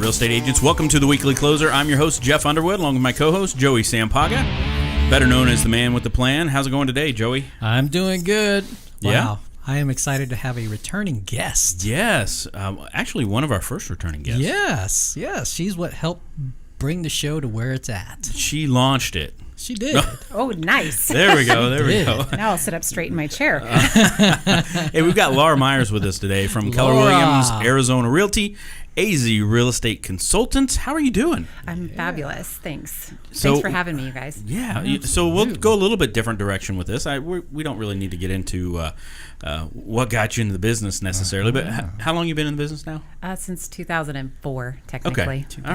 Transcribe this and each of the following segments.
real estate agents. Welcome to the Weekly Closer. I'm your host, Jeff Underwood, along with my co-host, Joey Sampaga, better known as the man with the plan. How's it going today, Joey? I'm doing good. Wow. Yeah? I am excited to have a returning guest. Yes. Actually, one of our first returning guests. Yes. She's what helped bring the show to where it's at. She launched it. She did. Oh, nice. There we go. Now I'll sit up straight in my chair. Hey, we've got Laura Myers with us today from Keller Williams, Arizona Realty, AZ Real Estate Consultants. How are you doing? I'm fabulous. Thanks. So- Thanks for having me, you guys. Yeah, so we'll go a little bit different direction with this. We don't really need to get into what got you into the business necessarily, but how long you been in the business now? Since 2004, technically. Okay,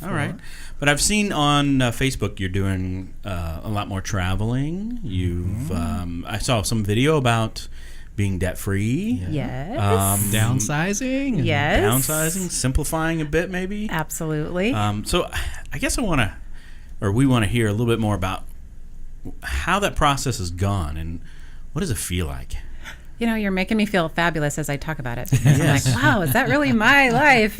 all right. But I've seen on Facebook you're doing a lot more traveling. You've I saw some video about being debt-free. Yes. Downsizing. Yes. Downsizing, simplifying a bit maybe. Absolutely. So I guess we want to hear a little bit more about how that process has gone and what does it feel like? You know, you're making me feel fabulous as I talk about it. Yes. I'm like, wow, is that really my life?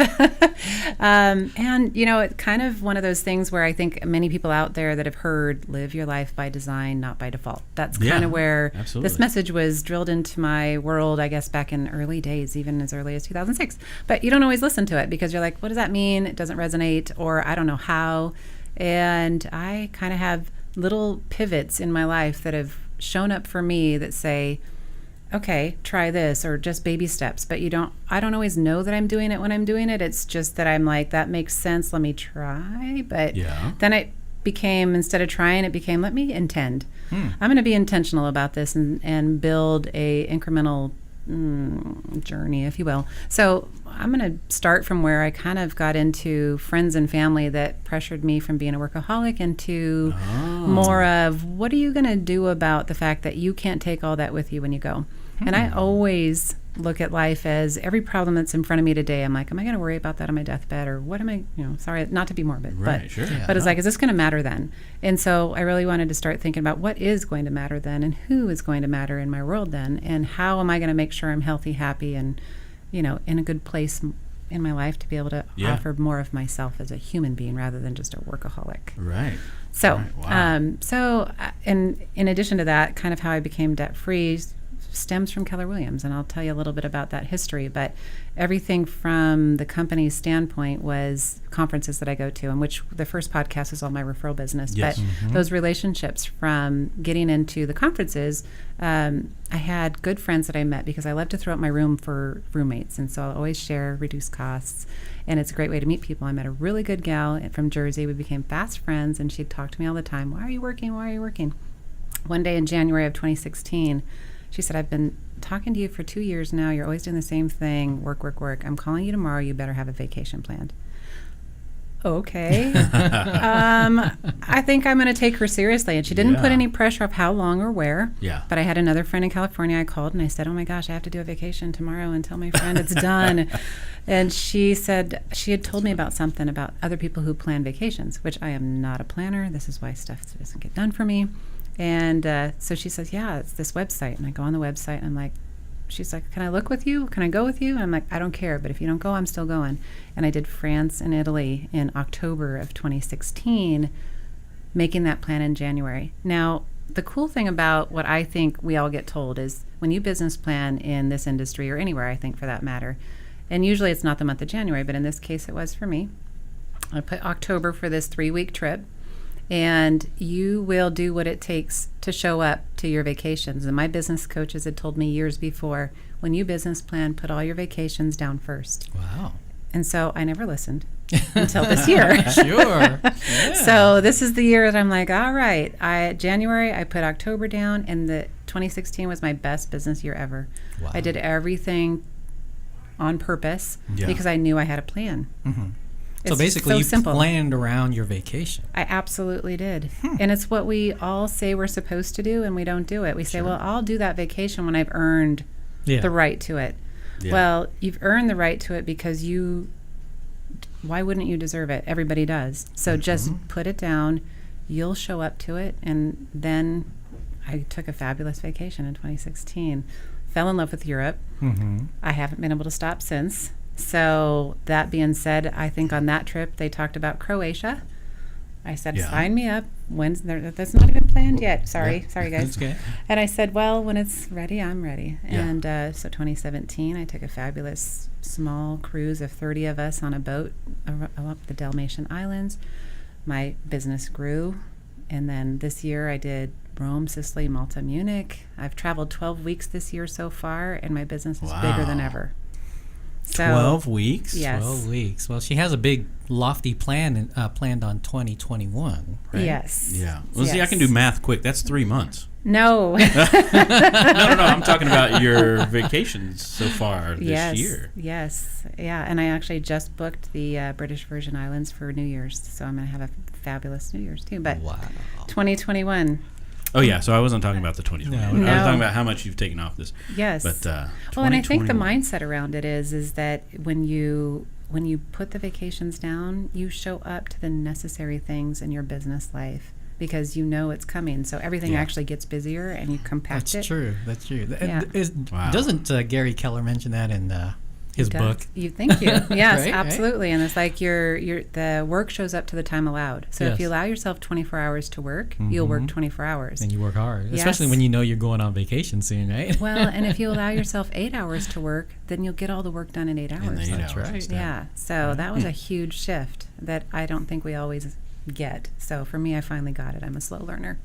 And, you know, it's kind of one of those things where I think many people out there that have heard, live your life by design, not by default. That's kind of where this message was drilled into my world, I guess, back in early days, even as early as 2006. But you don't always listen to it because you're like, what does that mean? It doesn't resonate, or I don't know how. And I kind of have little pivots in my life that have shown up for me that say, okay, try this, or just baby steps. But I don't always know that I'm doing it when I'm doing it. It's just that I'm like, that makes sense, let me try. But then it became, instead of trying, it became, let me intend. I'm going to be intentional about this and build a incremental journey, if you will. So I'm going to start from where I kind of got into friends and family that pressured me from being a workaholic into more of, what are you going to do about the fact that you can't take all that with you when you go? And I always look at life as every problem that's in front of me today, I'm like, am I going to worry about that on my deathbed? Or what am I, sorry, not to be morbid, but it's like, is this going to matter then? And so I really wanted to start thinking about what is going to matter then, and who is going to matter in my world then, and how am I going to make sure I'm healthy, happy, and, in a good place in my life to be able to offer more of myself as a human being rather than just a workaholic. Right. So, Wow. And in addition to that, kind of how I became debt-free stems from Keller Williams, and I'll tell you a little bit about that history. But everything from the company's standpoint was conferences that I go to, and which the first podcast is all my referral business. Yes. But those relationships from getting into the conferences, I had good friends that I met because I love to throw out my room for roommates, and so I'll always share reduced costs, and it's a great way to meet people. I met a really good gal from Jersey. We became fast friends, and she'd talk to me all the time. Why are you working? One day in January of 2016, she said, I've been talking to you for 2 years now. You're always doing the same thing, work. I'm calling you tomorrow. You better have a vacation planned. Okay. I think I'm going to take her seriously. And she didn't put any pressure of how long or where. Yeah. But I had another friend in California. I called and I said, oh my gosh, I have to do a vacation tomorrow and tell my friend it's done. And she said she had told me about something about other people who plan vacations, which I am not a planner. This is why stuff doesn't get done for me. And so she says, yeah, it's this website. And I go on the website and I'm like, she's like, can I look with you? Can I go with you? And I'm like, I don't care, but if you don't go, I'm still going. And I did France and Italy in October of 2016, making that plan in January. Now, the cool thing about what I think we all get told is when you business plan in this industry or anywhere, I think for that matter, and usually it's not the month of January, but in this case it was for me. I put October for this 3-week trip. And you will do what it takes to show up to your vacations. And my business coaches had told me years before, when you business plan, put all your vacations down first. Wow. And so I never listened until this year. Sure. Yeah. So this is the year that I'm like, all right, January, I put October down, and the 2016 was my best business year ever. Wow. I did everything on purpose because I knew I had a plan. Mm-hmm. It's so basically, you simple. planned around your vacation. I absolutely did. And it's what we all say we're supposed to do, and we don't do it. We say, well, I'll do that vacation when I've earned the right to it. Yeah. Well, you've earned the right to it because why wouldn't you deserve it? Everybody does. So just put it down. You'll show up to it. And then I took a fabulous vacation in 2016. Fell in love with Europe. I haven't been able to stop since. So that being said, I think on that trip they talked about Croatia. I said, sign me up. When's there? That's not even planned yet. Sorry guys. That's okay. And I said, well, when it's ready, I'm ready. Yeah. And so 2017, I took a fabulous small cruise of 30 of us on a boat up the Dalmatian Islands. My business grew. And then this year I did Rome, Sicily, Malta, Munich. I've traveled 12 weeks this year so far, and my business is bigger than ever. So, 12 weeks? Yes. 12 weeks. Well, she has a big, lofty plan planned on 2021, right? Yes. Yeah. Well, see, I can do math quick. That's 3 months. No. No. I'm talking about your vacations so far this year. Yes. Yeah. And I actually just booked the British Virgin Islands for New Year's. So I'm going to have a fabulous New Year's too. But 2021. Oh, yeah. So I wasn't talking about the 2020. No. I was talking about how much you've taken off this. Yes. But well, and I think the mindset around it is that when you put the vacations down, you show up to the necessary things in your business life because you know it's coming. So everything actually gets busier and you compact it. That's true. That's true. Yeah. Doesn't Gary Keller mention that in his book? Thank you. Yes, Right, absolutely. right? And it's like the work shows up to the time allowed. So if you allow yourself 24 hours to work, you'll work 24 hours. And you work hard, Yes. especially when you know you're going on vacation soon, right? Well, and if you allow yourself 8 hours to work, then you'll get all the work done in 8 hours. That's right. Yeah. So that was a huge shift that I don't think we always get. So for me, I finally got it. I'm a slow learner.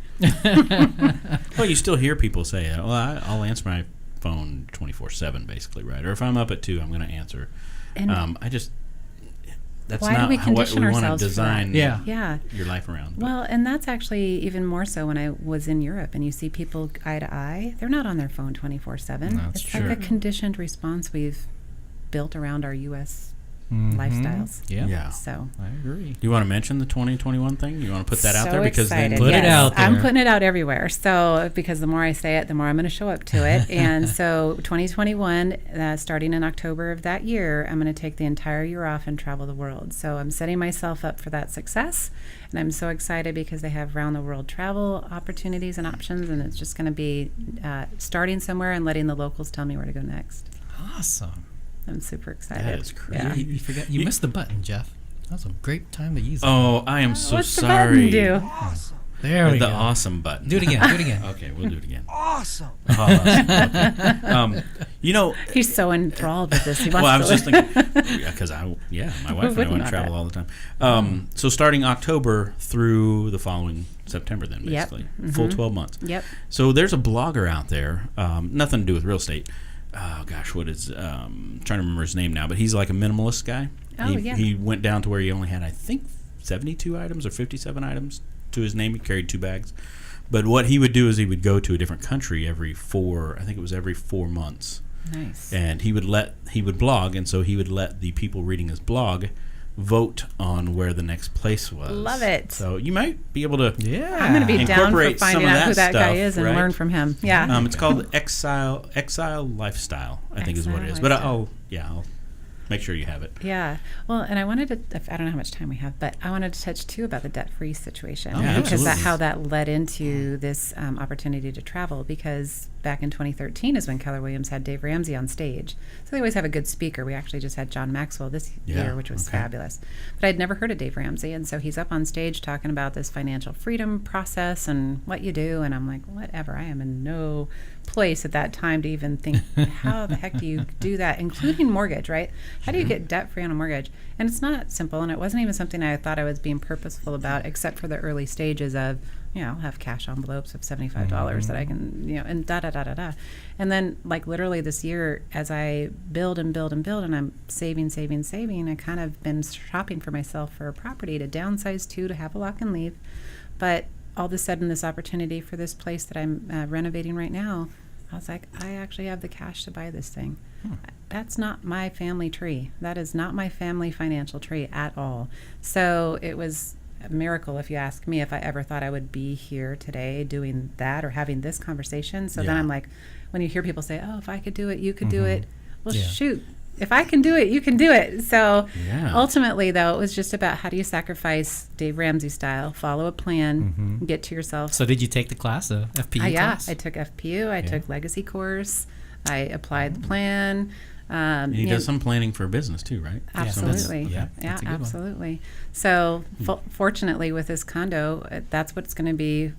Well, you still hear people say, well, I'll answer my phone 24/7 basically, right? Or if I'm up at 2, I'm going to answer. And that's why not do we what we condition want to ourselves for design that? your life around. But. Well, and that's actually even more so when I was in Europe and you see people eye to eye. They're not on their phone 24/7. That's It's true. like a conditioned response we've built around our U.S. lifestyles. Yeah. So I agree. Do you want to mention the 2021 thing? You want to put that out so there? Because excited. then Put it out there. I'm putting it out everywhere. So because the more I say it, the more I'm going to show up to it. And so 2021, starting in October of that year, I'm going to take the entire year off and travel the world. So I'm setting myself up for that success. And I'm so excited because they have round the world travel opportunities and options. And it's just going to be starting somewhere and letting the locals tell me where to go next. Awesome. I'm super excited. That is crazy. Yeah. You forgot. You missed the button, Jeff. That was a great time to use it. Oh, I am so What's sorry. the button do? There we The go. awesome button. Do it again. Do it again. Okay, we'll do it again. Awesome. Okay. You know, He's so enthralled with this. He wants well, I to was just thinking, because my wife and I wouldn't want to want travel that? all the time. So starting October through the following September, then Yep. basically full 12 months. Yep. So there's a blogger out there, nothing to do with real estate. Oh gosh, what is? Trying to remember his name now, but he's like a minimalist guy. Oh, yeah. He went down to where he only had, I think, 72 items or 57 items to his name. He carried 2 bags. But what he would do is he would go to a different country every 4 months. Nice. And he would blog, and so he would let the people reading his blog vote on where the next place was. Love it. So you might be able to I'm going to be down for incorporate some finding of out who that guy stuff, is and right? learn from him. Yeah. It's called Exile Lifestyle, I think is what it is. But I'll make sure you have it. Yeah. Well, and I wanted to, I don't know how much time we have, but I wanted to touch too about the debt-free situation. Oh, yeah, because absolutely. how that led into this opportunity to travel, because back in 2013 is when Keller Williams had Dave Ramsey on stage. So they always have a good speaker. We actually just had John Maxwell this year, which was fabulous. But I'd never heard of Dave Ramsey, and so he's up on stage talking about this financial freedom process and what you do, and I'm like, whatever. I am in no place at that time to even think, how the heck do you do that, including mortgage, right? How do you get debt-free on a mortgage? And it's not simple, and it wasn't even something I thought I was being purposeful about, except for the early stages of, I'll have cash envelopes of $75 that I can, and da-da-da-da-da. And then, like, literally this year, as I build and build and build, and I'm saving, I kind of been shopping for myself for a property to downsize to have a lock and leave. But all of a sudden, this opportunity for this place that I'm renovating right now, I was like, I actually have the cash to buy this thing. That's not my family tree. That is not my family financial tree at all. So it was a miracle, if you ask me, if I ever thought I would be here today doing that or having this conversation. So then I'm like, when you hear people say, oh, if I could do it, you could do it. Well, shoot. If I can do it, you can do it. So ultimately, though, it was just about how do you sacrifice Dave Ramsey style, follow a plan, get to yourself. So did you take the class, FPU class? I took FPU. I took Legacy course. I applied the plan. And he does some planning for a business too, right? Absolutely. Yeah, yeah, absolutely. So fortunately with this condo, that's what's going to be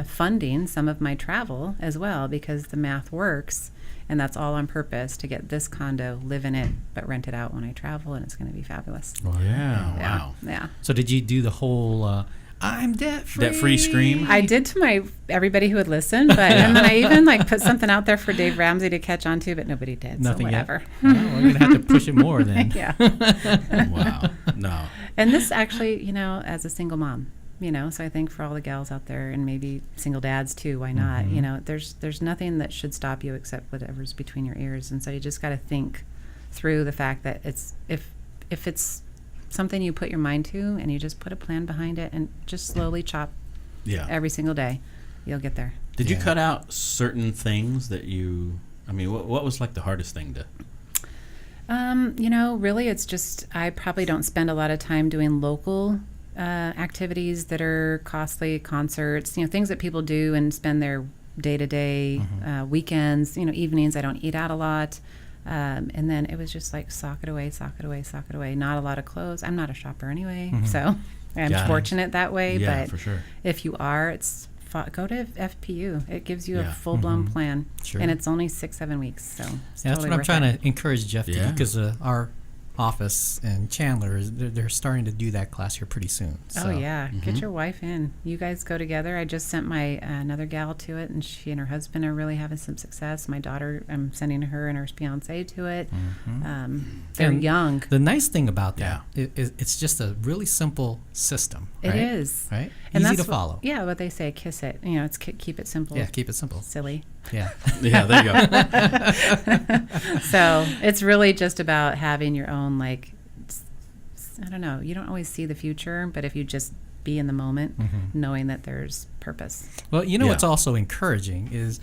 funding some of my travel as well, because the math works, and that's all on purpose to get this condo, live in it, but rent it out when I travel, and it's going to be fabulous. Oh, yeah. Wow. Yeah. So did you do the whole I'm debt-free scream? I did to everybody who would listen, but and then I even put something out there for Dave Ramsey to catch on to, but nobody did. Nothing so whatever. Yet? Well, we're going to have to push it more then. Yeah. Wow. No. And this actually, as a single mom, so I think for all the gals out there, and maybe single dads too, why not? There's nothing that should stop you except whatever's between your ears, and so you just got to think through the fact that it's if it's something you put your mind to, and you just put a plan behind it and just slowly chop every single day, you'll get there. Did you cut out certain things that what was the hardest thing to? Really it's just, I probably don't spend a lot of time doing local activities that are costly, concerts, things that people do and spend their day-to-day weekends, evenings. I don't eat out a lot. And then it was just sock it away. Not a lot of clothes. I'm not a shopper anyway, so I'm fortunate that way. Yeah, but for sure. If you are, go to FPU. It gives you a full-blown plan, and it's only 6-7 weeks. So it's that's totally what I'm worth trying it. to encourage Jeff to do, because our office and Chandler they're starting to do that class here pretty soon. So. Oh yeah, get your wife in. You guys go together. I just sent my another gal to it, and she and her husband are really having some success. My daughter, I'm sending her and her fiance to it. They're young. The nice thing about that is it's just a really simple system. Right? It is, right? And easy to follow. What they say, kiss it. It's keep it simple. Yeah, keep it simple. Silly. Yeah. Yeah, there you go. So it's really just about having your own, I don't know, you don't always see the future, but if you just be in the moment, knowing that there's purpose. Well, what's also encouraging is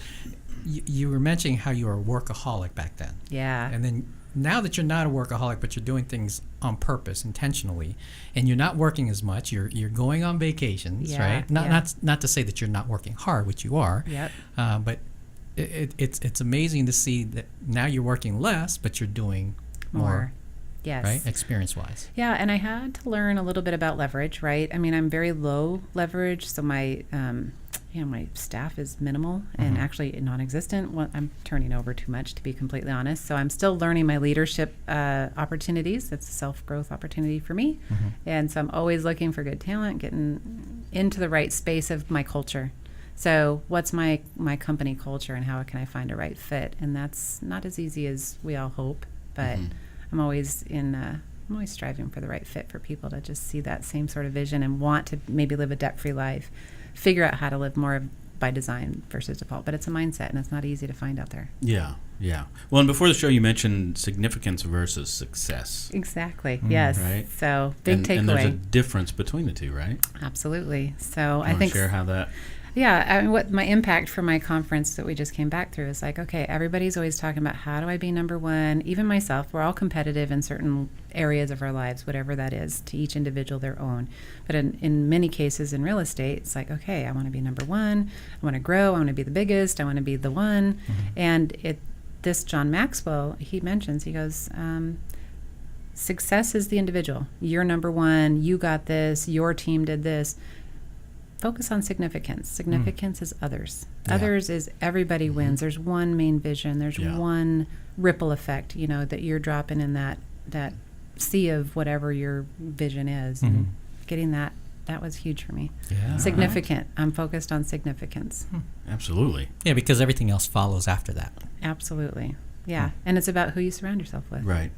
you were mentioning how you were a workaholic back then. Yeah. And then now that you're not a workaholic, but you're doing things on purpose, intentionally, and you're not working as much, you're going on vacations, right? Not to say that you're not working hard, which you are. Yep. But it's amazing to see that now you're working less, but you're doing more. Yes. Right? Experience-wise. Yeah, and I had to learn a little bit about leverage, right? I mean, I'm very low leverage, so my my staff is minimal and actually non-existent. I'm turning over too much, to be completely honest. So I'm still learning my leadership opportunities. That's a self-growth opportunity for me. And so I'm always looking for good talent, getting into the right space of my culture. So what's my company culture, and how can I find a right fit? And that's not as easy as we all hope, but I'm always striving for the right fit for people to just see that same sort of vision and want to maybe live a debt-free life, figure out how to live more by design versus default. But it's a mindset, and it's not easy to find out there. Yeah. Well, and before the show, you mentioned significance versus success. Exactly. Yes. Right. So big takeaway. And there's a difference between the two, right? Absolutely. So I think share how that. Yeah, what my impact for my conference that we just came back through is okay, everybody's always talking about how do I be number one, even myself. We're all competitive in certain areas of our lives, whatever that is, to each individual their own. But in many cases in real estate, it's okay, I want to be number one, I want to grow, I want to be the biggest, I want to be the one. And this John Maxwell, he mentions, he goes, success is the individual. You're number one, you got this, your team did this. Focus on significance. Significance is others. Others is everybody wins. There's one main vision. There's one ripple effect, that you're dropping in that sea of whatever your vision is. And getting that was huge for me. Yeah. Significant. I'm focused on significance. Absolutely. Yeah, because everything else follows after that. Absolutely. Yeah. And it's about who you surround yourself with. Right.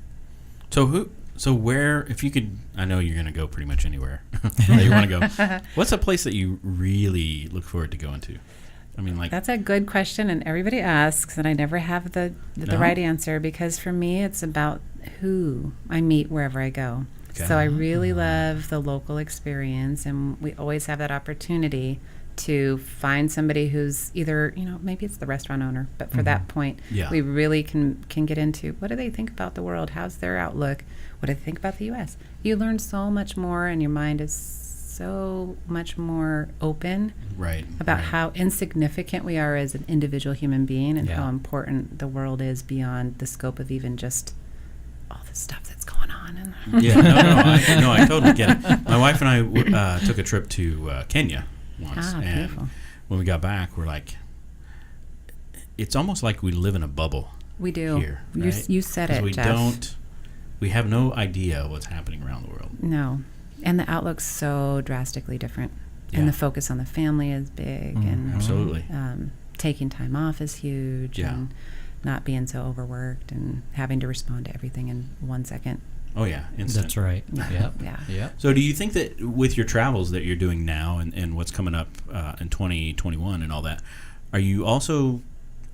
So where, if you could, I know you're going to go pretty much anywhere that you want to go. What's a place that you really look forward to going to? I mean, that's a good question, and everybody asks, and I never have the right answer, because for me, it's about who I meet wherever I go. Okay. So I really love the local experience, and we always have that opportunity to find somebody who's either, maybe it's the restaurant owner, but for that point, we really can get into what do they think about the world? How's their outlook? What do they think about the U.S.? You learn so much more, and your mind is so much more open about how insignificant we are as an individual human being and how important the world is beyond the scope of even just all the stuff that's going on. I totally get it. My wife and I took a trip to Kenya once, and beautiful. When we got back, we're like, it's almost like we live in a bubble. We do. Here, right? You said it, Jeff. We have no idea what's happening around the world. No. And the outlook's so drastically different. And the focus on the family is big. And absolutely. Taking time off is huge. Yeah. And not being so overworked and having to respond to everything in 1 second. Oh, yeah. Instant. That's right. Yeah. So do you think that with your travels that you're doing now and what's coming up in 2021 and all that, are you also,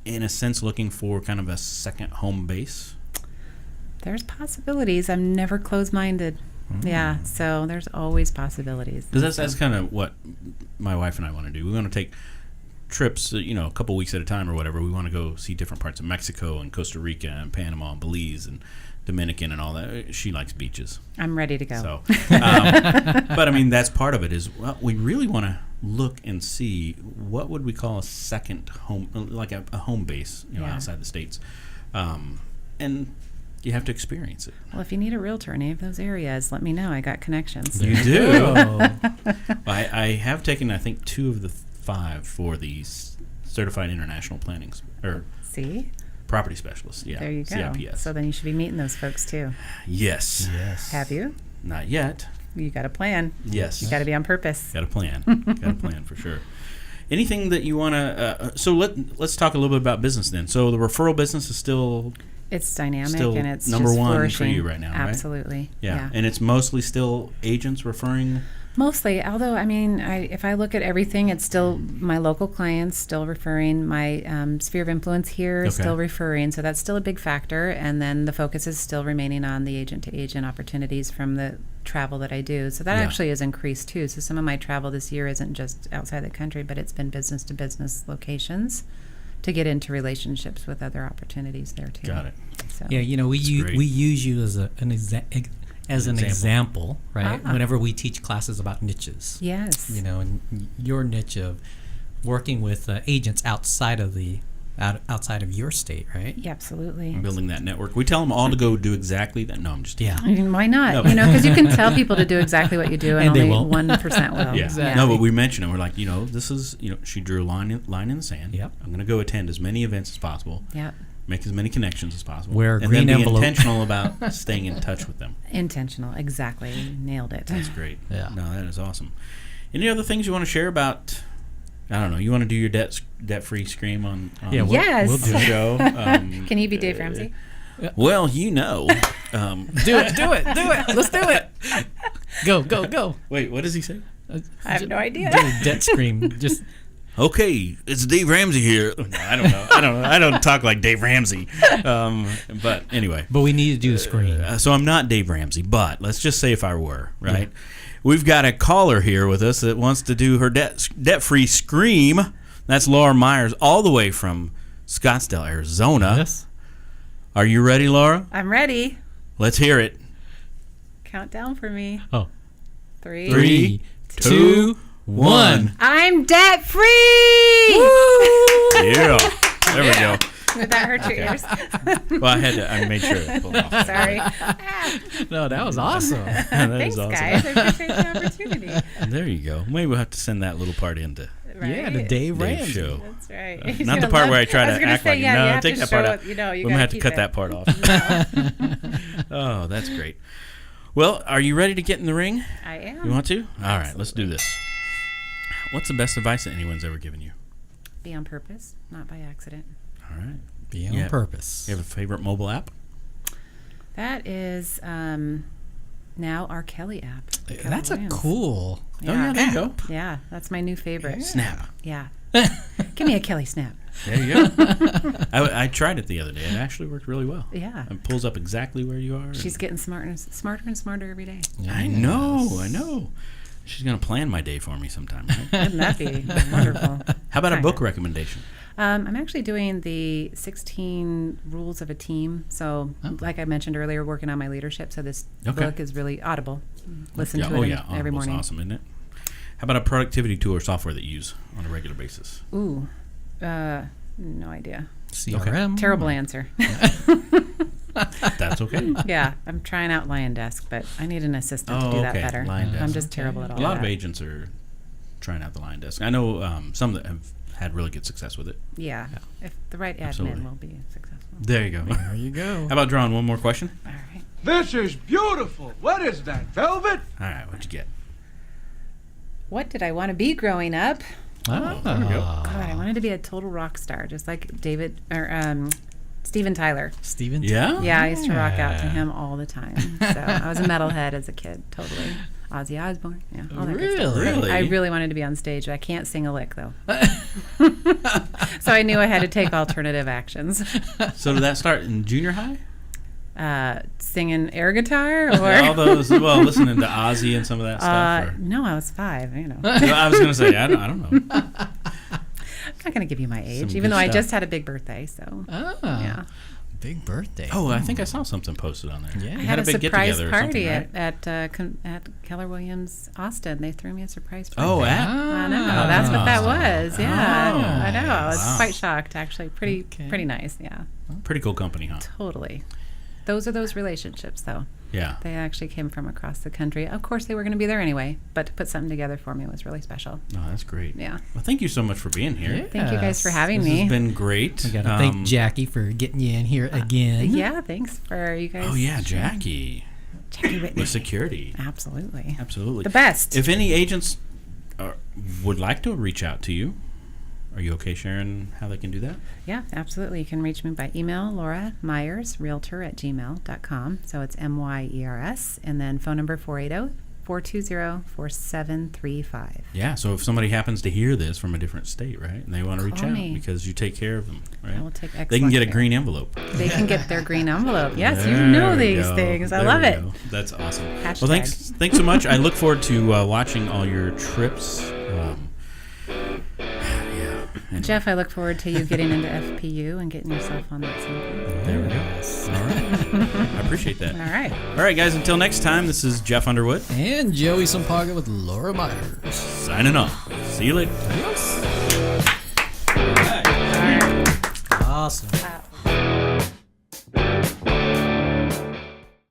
in a sense, looking for kind of a second home base? There's possibilities. I'm never closed-minded. Yeah, so there's always possibilities. Because that's kind of what my wife and I want to do. We want to take trips, a couple weeks at a time or whatever. We want to go see different parts of Mexico and Costa Rica and Panama and Belize and Dominican and all that. She likes beaches. I'm ready to go. So, but I mean, that's part of it is, we really want to look and see what would we call a second home, like a home base, outside the States. And you have to experience it. Well, if you need a realtor in any of those areas, let me know. I got connections. You do. I have taken, I think, 2 of the 5 for the Certified International Plannings. See? Property specialists. Yeah. There you go. CIPS. So then you should be meeting those folks too. Yes. Have you? Not yet. You got a plan. Yes. You got to be on purpose. Got a plan. Got a plan for sure. Anything that you want to? So let's talk a little bit about business then. So the referral business is still. It's dynamic and it's number just one flourishing. for you right now, right? Absolutely. Yeah. And it's mostly still agents referring? Mostly, although, I mean, if I look at everything, it's still my local clients still referring, my sphere of influence here is still referring, so that's still a big factor, and then the focus is still remaining on the agent-to-agent opportunities from the travel that I do. So that actually has increased too. So some of my travel this year isn't just outside the country, but it's been business-to-business locations to get into relationships with other opportunities there too. Got it. So. Yeah, we use you as an example, right? Whenever we teach classes about niches. Yes. And your niche of working with agents outside of your state, right? Yeah, absolutely. Building that network. We tell them all to go do exactly that. No, I'm just I mean, why not? Because you can tell people to do exactly what you do, and only 1% will. Yeah. Exactly. No, but we mention it. We're like, this is, she drew a line in the sand. Yep. I'm going to go attend as many events as possible. Yep. Make as many connections as possible. Wear a green and then be envelope. intentional about staying in touch with them. Intentional, exactly. Nailed it. That's great. Yeah. No, that is awesome. Any other things you want to share about? I don't know. You want to do your debt-free scream on yes. We'll do the show. Can you be Dave Ramsey? Well, do it. Let's do it. Go. Wait, what does he say? I have no idea. Do a debt scream. Just. Okay, it's Dave Ramsey here. No, I don't know. I don't talk like Dave Ramsey. But anyway. But we need to do the scream. So I'm not Dave Ramsey, but let's just say if I were, right? Yeah. We've got a caller here with us that wants to do her debt-free scream. That's Laura Myers, all the way from Scottsdale, Arizona. Yes. Are you ready, Laura? I'm ready. Let's hear it. Count down for me. Oh. 3, 2, 1. I'm debt free. Yeah. There we go. Did that hurt your ears? Well, I made sure to pull it off. Sorry. No, that was awesome. Thanks, awesome. guys. I appreciate the opportunity. There you go. Maybe we'll have to send that little part into the Dave Ramsey show. That's right. Not the part where I try to act like no, take that part out. We're going to have to cut that part off. Oh, that's great. Well, are you ready to get in the ring? I am. You want to? All right, let's do this. What's the best advice that anyone's ever given you? Be on purpose, not by accident. All right. Be on purpose. You have a favorite mobile app? That is now our Kelly app. That's a cool. Yeah. Oh, yeah, there you go. Yeah, that's my new favorite. Yeah. Snap. Yeah. Give me a Kelly Snap. There you go. I tried it the other day. It actually worked really well. Yeah. It pulls up exactly where you are. She's getting smarter and smarter every day. Yes. I know. She's going to plan my day for me sometime, right? Wouldn't that be wonderful? How about a book recommendation? I'm actually doing the 16 Rules of a Team. So, like I mentioned earlier, working on my leadership. So this book is really audible. Listen to it every morning. Audible's awesome, isn't it? How about a productivity tool or software that you use on a regular basis? Ooh, no idea. CRM. Okay. Terrible answer. That's okay. Yeah, I'm trying out Lion Desk, but I need an assistant to do that better. Lion Desk. I'm just terrible at all that. A lot of agents are trying out the Lion Desk. I know some that have had really good success with it. Yeah. If the right admin will be successful. There you go. There you go. How about drawing one more question? All right. This is beautiful. What is that, velvet? All right, what'd you get? What did I want to be growing up? Oh, there we go. God, I wanted to be a total rock star, just like Steven Tyler. Steven? Yeah? Yeah, I used to rock out to him all the time. So I was a metalhead as a kid, totally. Ozzy Osbourne, yeah, all that good stuff. Really? I really wanted to be on stage, but I can't sing a lick, though. So I knew I had to take alternative actions. So did that start in junior high? Singing air guitar or all those? Well, listening to Ozzy and some of that stuff. Or? No, I was 5. You know. I was going to say I don't know. I'm not going to give you my age, even though I just had a big birthday. So yeah, big birthday. Oh, I think I saw something posted on there. Yeah, I had a big surprise party at Keller Williams Austin. They threw me a surprise party. Oh, I know. That's what that was. Yeah, Oh, I know. I was quite shocked, actually. Pretty nice. Yeah. Pretty cool company, huh? Totally. Those are those relationships, though. Yeah. They actually came from across the country. Of course, they were going to be there anyway, but to put something together for me was really special. Oh, that's great. Yeah. Well, thank you so much for being here. Yes. Thank you guys for having me. This has been great. We got to thank Jackie for getting you in here again. Yeah, thanks for you guys. Oh, yeah, Jackie. Jackie Whitney. With security. Absolutely. Absolutely. The best. If any agents would like to reach out to you, are you okay sharing how they can do that? Yeah, absolutely. You can reach me by email, Laura Myers, realtor@gmail.com. So it's MYERS. And then phone number 480-420-4735. Yeah, so if somebody happens to hear this from a different state, right, and they want to reach Call out me. because you take care of them, right? I will take excellent They can get a care. green envelope. They can get their green envelope. Yes, There you know we these go. things. I There love we it. go. That's awesome. Hashtag. Well, thanks so much. I look forward to watching all your trips. Jeff, I look forward to you getting into FPU and getting yourself on that sample. There we go. All right. I appreciate that. All right. All right, guys. Until next time, this is Jeff Underwood. And Joey Sampaga with Laura Myers. Signing off. See you later. Adios. All right. Awesome. Wow.